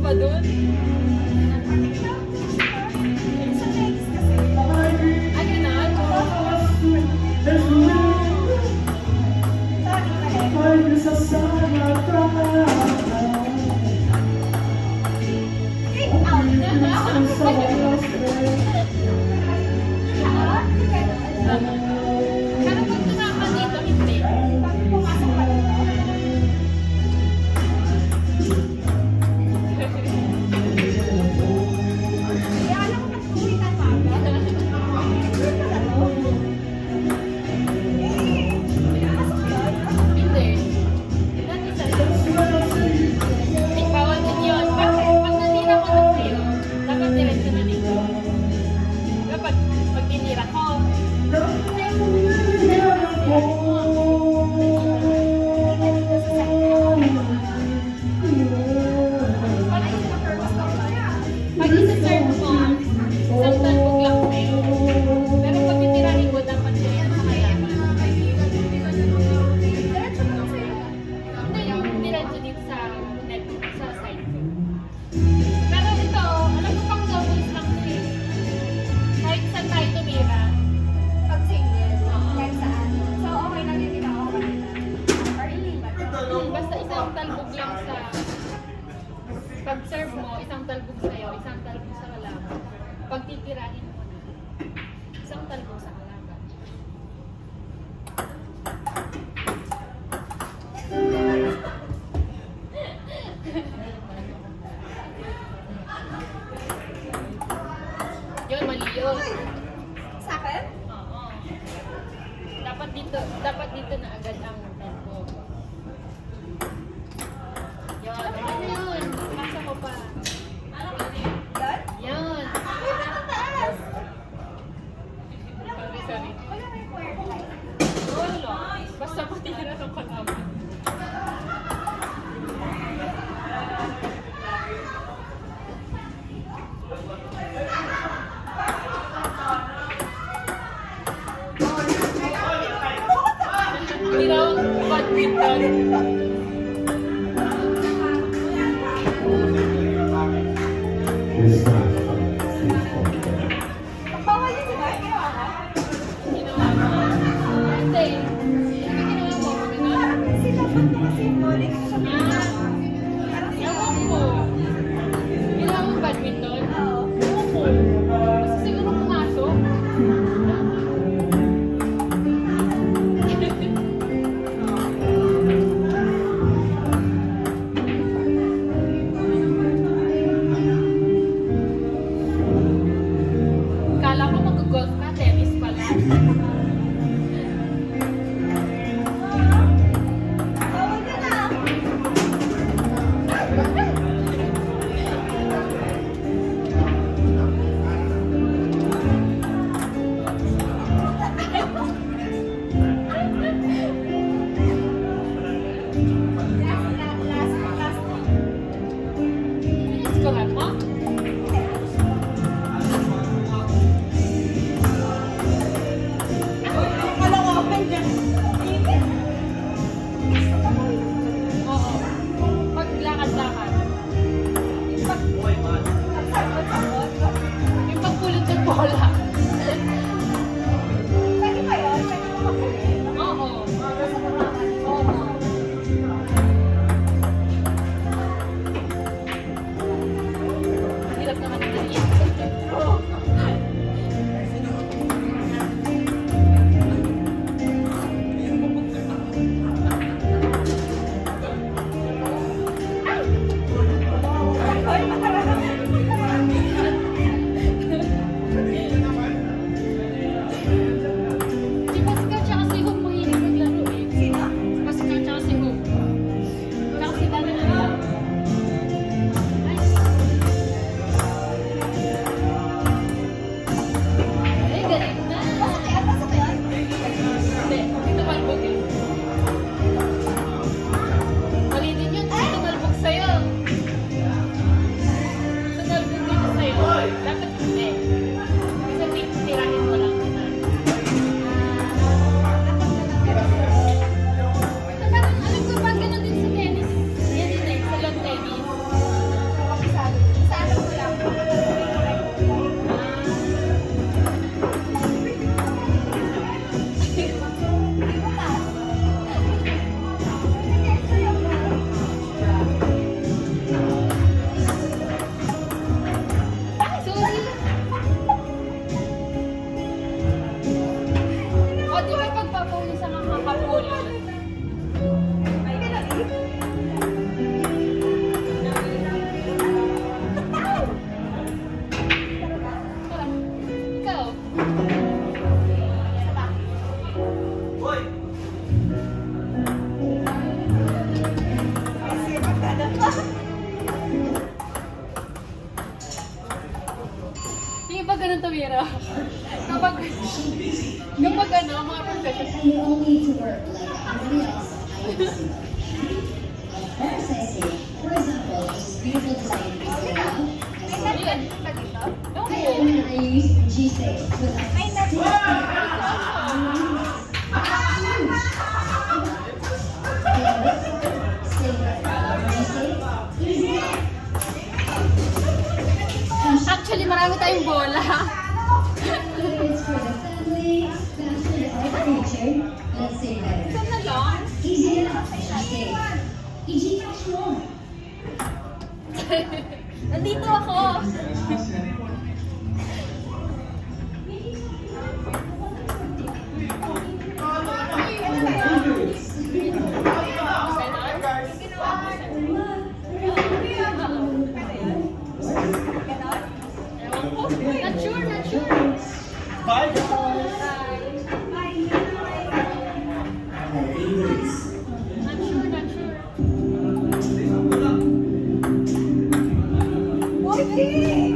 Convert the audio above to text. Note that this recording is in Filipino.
pa dun. Ay, ganun? Pero pag tumakan dito, hindi. Pag pumasok pa dito. Kaya alam ko nagpuwitan pa ako. Hindi. Bawal din yun. Pag nanira ko ng sayo, dapat diretso na dito. Pag tinira ko, pag isa-serve mo, isang talbog lang sa'yo. Pero pag itirahin ko, dapat diretso sa kalaban. Diretso na sa'yo. Hindi, yung diretso dito sa net, sa side ko. Pero ito, alam mo pang doubles lang ito eh. Kahit saan tayo tumira. Pag single, kahit saan. So, okay lang yung ginawa ko kanina. Or ilipat. Basta isang talbog lang sa... Pag serve mo, isang talbog sa'yo, isang talbog sa kalaban. Pag titirahin mo na, isang talbog sa kalaban. Yun, mali yun. Sa akin? Oo. Dapat dito na agad ang tempo. Yun, ano yun? Pasa ko pa. Ano ba yun? Yun. Ay, nasa taas! Sorry. Wala may choir light. Wala. Basta patira ng kalaban. Hirang badminton. Bawal yun, diba? Ginawa ka? Ginawa ko. Hindi. Ginawa mo. Parang sinabat mo kasi yung bowling sa mga. Ewan ko. Ginawa mo badminton? Oo. Ewan ko. Basta siguro pumasok. Kala ko mag-golf ka, tennis pala. Bawal ka na! Last. Skoran mo? Oo. Paglakad-lakad. Yung pagpulot ng bola. Pwede ba yun? Pwede mo magpulit? Oo. Oo. kapag ganun tumira. Kapag ano, mga professional. And you all need to work like everybody else. First, I say, for example, this beautiful design piece that I have. Ayun. And I use G6 with a Actually, marami tayong bola. It's for the family, fashion, or future. Let's say better. Saan na lang? Easy enough. G6. Easy cash mo. Nandito ako. Not sure, not sure. Bye, guys. Not sure, not sure. Okay.